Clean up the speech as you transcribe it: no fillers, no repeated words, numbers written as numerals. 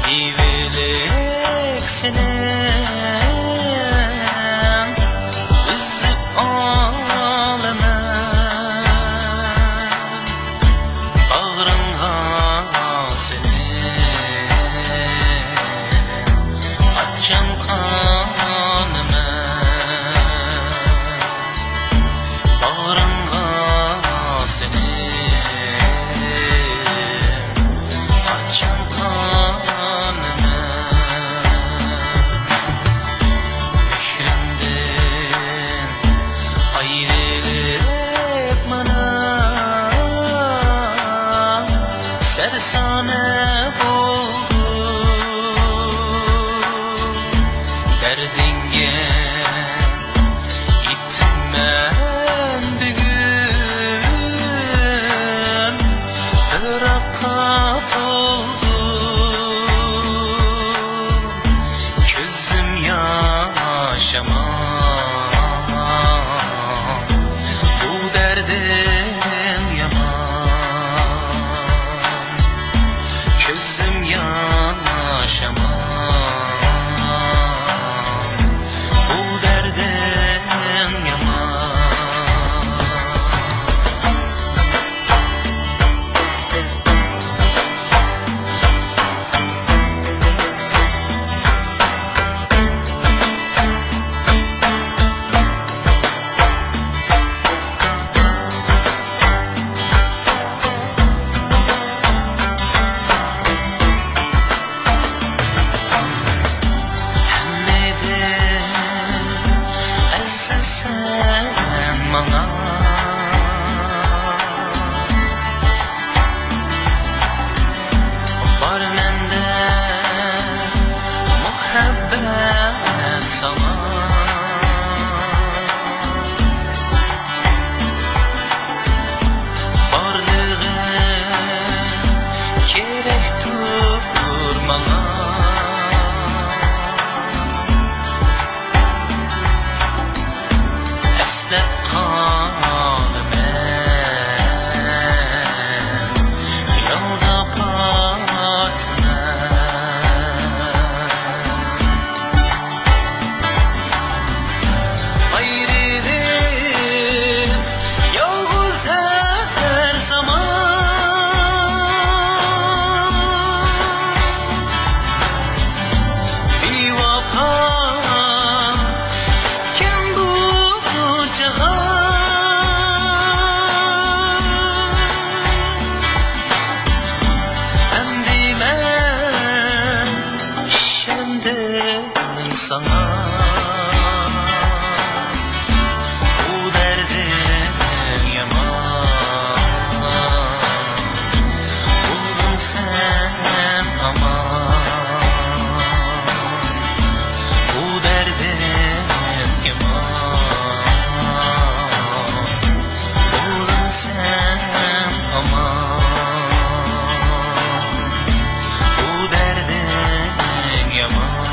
Ivelek senem üzüp ağlamam Bağrımga senem açan kanıma Bağrımga senem açan kanıma Mehrimden ayrılıp bana sersane oldu Derdinge gitmem bugün Irak'ta oldu Gözüm yaşamam Bu derdim yaman Gözüm yaşamam Bu derdim yaman Sen bana var mende muhabbet sana Varlığın gerektir bana Eslep kanım Hıyalda batma Ayrılık yalnız her zaman Bir vaka kim bu cihan Emdimen şemdim sana Bu derdim yaman Buldun sen aman Bu derdim yaman Buldun sen aman Bu derdim yaman